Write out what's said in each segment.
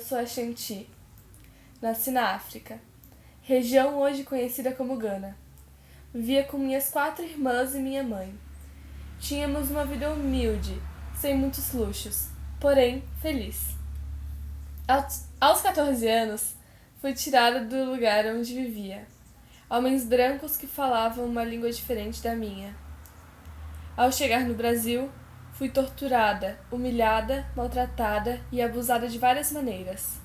sou a Shanti. Nasci na África, região hoje conhecida como Gana. Vivia com minhas 4 irmãs e minha mãe. Tínhamos uma vida humilde, sem muitos luxos, porém feliz. Aos 14 anos, fui tirada do lugar onde vivia. Homens brancos que falavam uma língua diferente da minha. Ao chegar no Brasil, fui torturada, humilhada, maltratada e abusada de várias maneiras.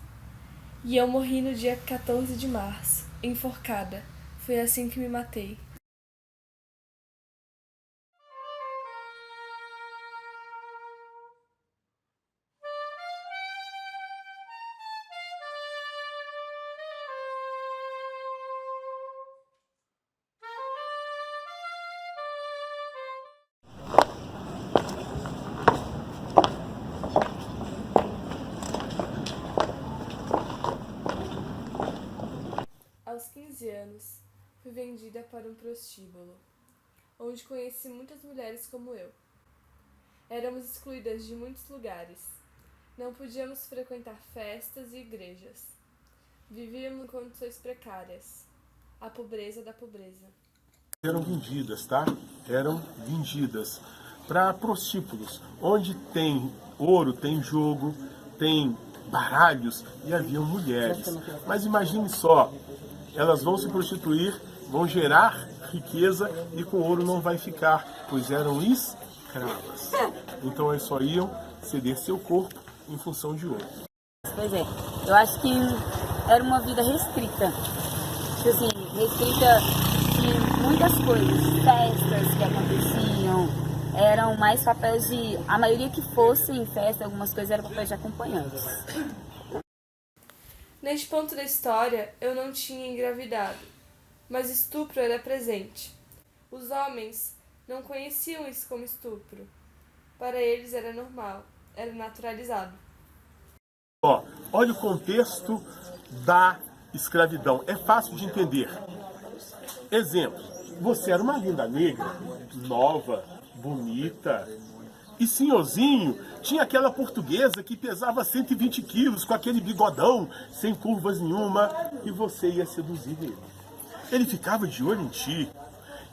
E eu morri no dia 14 de março, enforcada. Foi assim que me matei. Aos 15 anos, fui vendida para um prostíbulo, onde conheci muitas mulheres como eu. Éramos excluídas de muitos lugares. Não podíamos frequentar festas e igrejas. Vivíamos em condições precárias. A pobreza da pobreza. Eram vendidas, tá? Eram vendidas para prostíbulos, onde tem ouro, tem jogo, tem baralhos e haviam mulheres. Mas imagine só, elas vão se prostituir, vão gerar riqueza e com ouro não vai ficar, pois eram escravas. Então eles só iam ceder seu corpo em função de ouro. Pois é, eu acho que era uma vida restrita. Tipo assim, restrita de muitas coisas, festas que aconteciam, eram mais papéis de... A maioria que fossem em festa, algumas coisas eram papéis de acompanhantes. Neste ponto da história, eu não tinha engravidado, mas estupro era presente. Os homens não conheciam isso como estupro. Para eles era normal, era naturalizado. Olha o contexto da escravidão, é fácil de entender. Exemplo, você era uma linda negra, nova, bonita, e senhorzinho tinha aquela portuguesa que pesava 120 quilos, com aquele bigodão, sem curvas nenhuma, e você ia seduzir ele. Ele ficava de olho em ti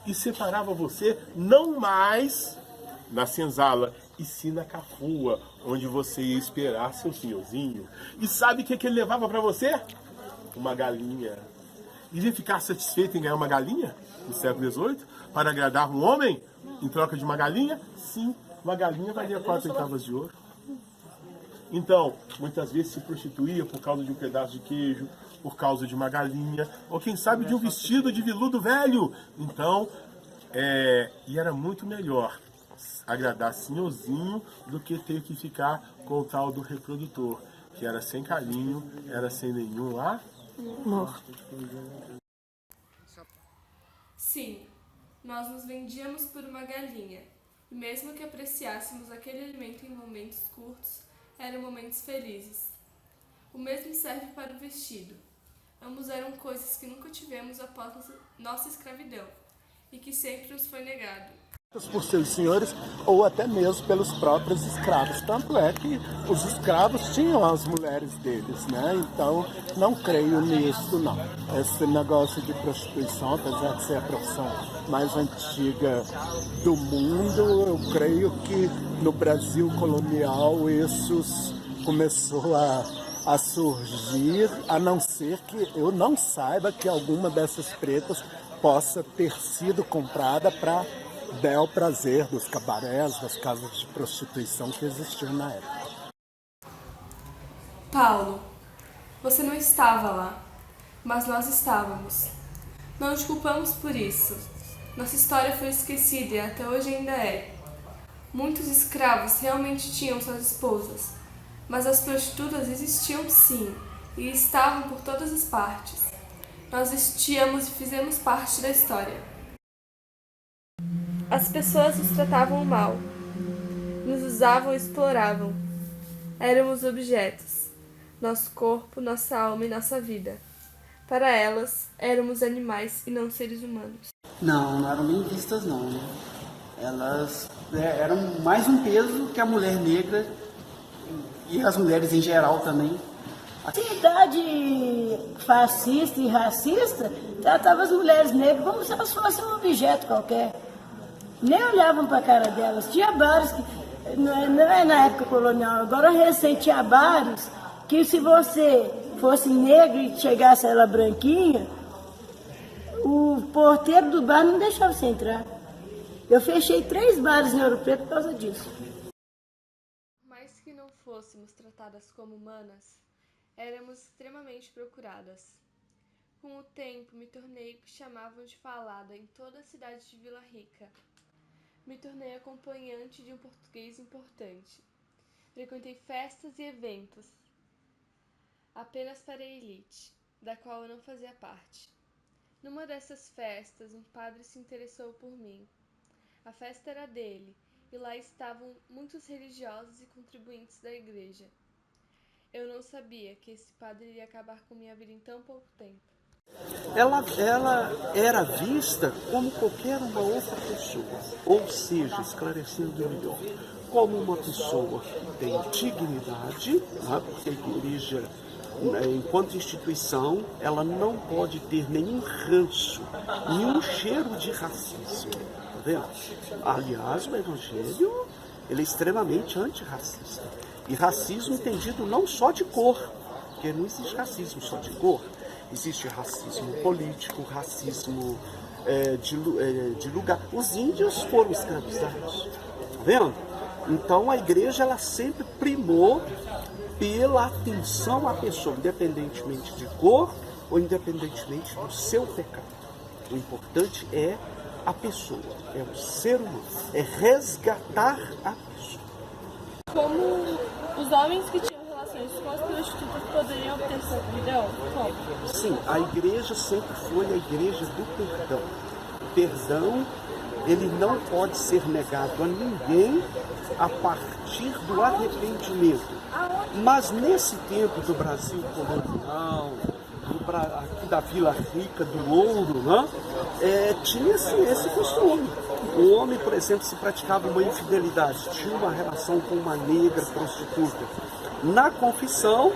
e separava você não mais na senzala, e sim na cafua, onde você ia esperar seu senhorzinho. E sabe o que ele levava para você? Uma galinha. Iria ficar satisfeito em ganhar uma galinha no século XVIII para agradar um homem em troca de uma galinha? Sim, uma galinha valia 4 centavos de ouro. Então, muitas vezes se prostituía por causa de um pedaço de queijo, por causa de uma galinha, ou quem sabe de um vestido de veludo velho. Então, e era muito melhor agradar senhorzinho do que ter que ficar com o tal do reprodutor, que era sem carinho, era sem nenhum amor. Sim, nós nos vendíamos por uma galinha, e mesmo que apreciássemos aquele alimento em momentos curtos, eram momentos felizes. O mesmo serve para o vestido. Ambos eram coisas que nunca tivemos após nossa escravidão, e que sempre nos foi negado. Por seus senhores ou até mesmo pelos próprios escravos. Tanto é que os escravos tinham as mulheres deles, né? Então, não creio nisso, não. Esse negócio de prostituição, apesar de ser a profissão mais antiga do mundo, eu creio que no Brasil colonial isso começou a surgir, a não ser que eu não saiba que alguma dessas pretas possa ter sido comprada para bel prazer dos cabarés, das casas de prostituição que existiam na época. Paulo, você não estava lá, mas nós estávamos. Não te culpamos por isso. Nossa história foi esquecida e até hoje ainda é. Muitos escravos realmente tinham suas esposas, mas as prostitutas existiam sim, e estavam por todas as partes. Nós existíamos e fizemos parte da história. As pessoas nos tratavam mal, nos usavam e exploravam. Éramos objetos, nosso corpo, nossa alma e nossa vida. Para elas, éramos animais e não seres humanos. Não eram bem vistas não, né? Elas eram mais um peso que a mulher negra e as mulheres em geral também Sociedade fascista e racista tratava as mulheres negras como se elas fossem um objeto qualquer. Nem olhavam para a cara delas. Tinha bares que, não é na época colonial, agora recente, tinha bares que se você fosse negra e chegasse ela branquinha, o porteiro do bar não deixava você entrar. Eu fechei 3 bares em Ouro Preto por causa disso. Por mais que não fôssemos tratadas como humanas, éramos extremamente procuradas. Com o tempo, me tornei o que chamavam de falada em toda a cidade de Vila Rica. Me tornei acompanhante de um português importante. Frequentei festas e eventos, apenas para a elite, da qual eu não fazia parte. Numa dessas festas, um padre se interessou por mim. A festa era dele, e lá estavam muitos religiosos e contribuintes da igreja. Eu não sabia que esse padre iria acabar com minha vida em tão pouco tempo. Ela era vista como qualquer uma outra pessoa, ou seja, esclarecendo melhor, como uma pessoa que tem dignidade, né, porque a igreja, né, enquanto instituição, ela não pode ter nenhum ranço, nenhum cheiro de racismo, tá vendo? Aliás, o evangelho, ele é extremamente antirracista, e racismo entendido não só de cor, porque não existe racismo só de cor. Existe racismo político, racismo de lugar. Os índios foram escravizados, tá vendo? Então a igreja ela sempre primou pela atenção à pessoa, independentemente de cor ou independentemente do seu pecado. O importante é a pessoa, é o ser humano, é resgatar a pessoa. Como os homens que tinham relações com as prostitutas poderiam obter servidão? Como? Sim, a igreja sempre foi a igreja do perdão. O perdão, ele não pode ser negado a ninguém a partir do arrependimento. Mas nesse tempo do Brasil colonial, aqui da Vila Rica, do Ouro, né, tinha-se esse costume. O homem, por exemplo, se praticava uma infidelidade, tinha uma relação com uma negra prostituta. Na confissão,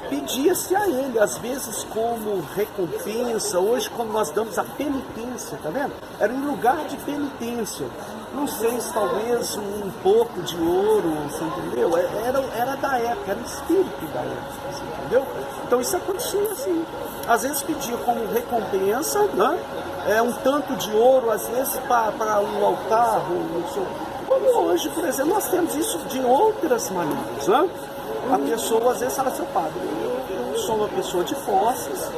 pedia-se a ele, às vezes como recompensa, hoje como nós damos a penitência, tá vendo? Era em lugar de penitência. Não sei se talvez um pouco de ouro, você entendeu? Era da época, era o espírito da época, você entendeu? Então isso acontecia assim. Às vezes pedia como recompensa, né? Um tanto de ouro, às vezes para um altar, como hoje, por exemplo, nós temos isso de outras maneiras, né? A pessoa às vezes fala assim, padre, eu sou uma pessoa de posses,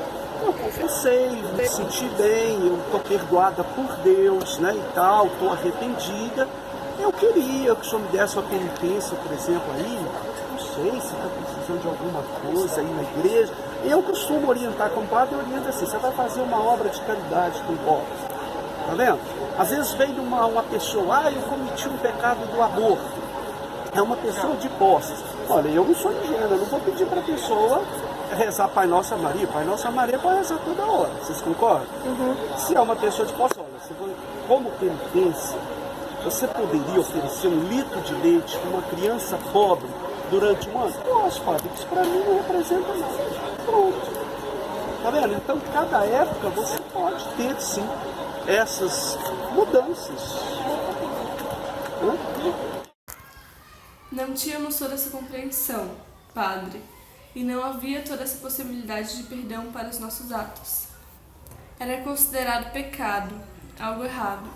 eu confessei, me senti bem, eu estou perdoada por Deus, né, e tal, estou arrependida. Eu queria que o senhor me desse uma penitência, por exemplo, aí, não sei se está precisando de alguma coisa aí na igreja. Eu costumo orientar como padre, eu oriento assim, você vai fazer uma obra de caridade com pobres, tá vendo? Às vezes vem uma pessoa, eu cometi um pecado do aborto. É uma pessoa de posses. Olha, eu não sou ingênuo, eu não vou pedir para a pessoa rezar Pai Nossa Maria. Pai Nossa Maria pode rezar toda hora, vocês concordam? Se é uma pessoa de posse, olha, como penitência, você poderia oferecer 1 litro de leite para uma criança pobre durante um ano? Nossa, padre, isso para mim não representa nada. Pronto. Tá vendo? Então, cada época você pode ter, sim, essas mudanças. Não tínhamos toda essa compreensão, padre, e não havia toda essa possibilidade de perdão para os nossos atos. Era considerado pecado, algo errado,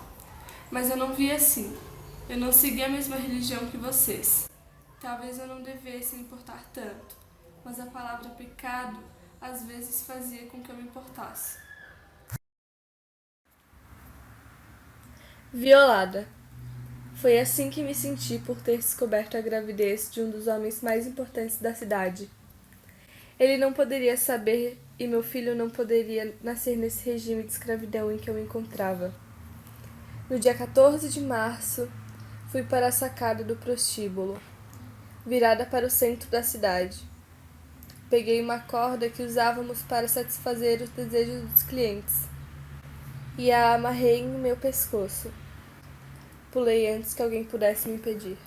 mas eu não via assim. Eu não seguia a mesma religião que vocês. Talvez eu não devesse me importar tanto, mas a palavra pecado às vezes fazia com que eu me importasse. Violada. Foi assim que me senti por ter descoberto a gravidez de um dos homens mais importantes da cidade. Ele não poderia saber e meu filho não poderia nascer nesse regime de escravidão em que eu me encontrava. No dia 14 de março, fui para a sacada do prostíbulo, virada para o centro da cidade. Peguei uma corda que usávamos para satisfazer os desejos dos clientes e a amarrei no meu pescoço. Pulei antes que alguém pudesse me impedir.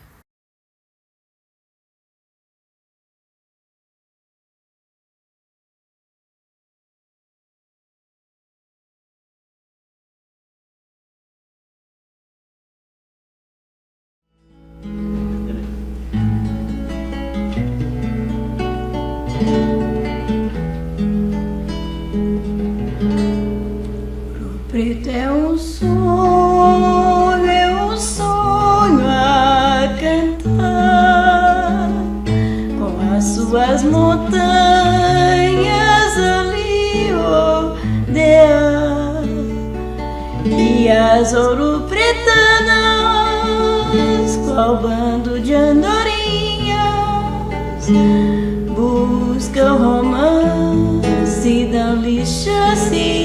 Preto é um sonho a cantar, com as suas montanhas ali rodear, e as ouro pretanas, qual bando de andorinhas, buscam romance, dão-lhe chance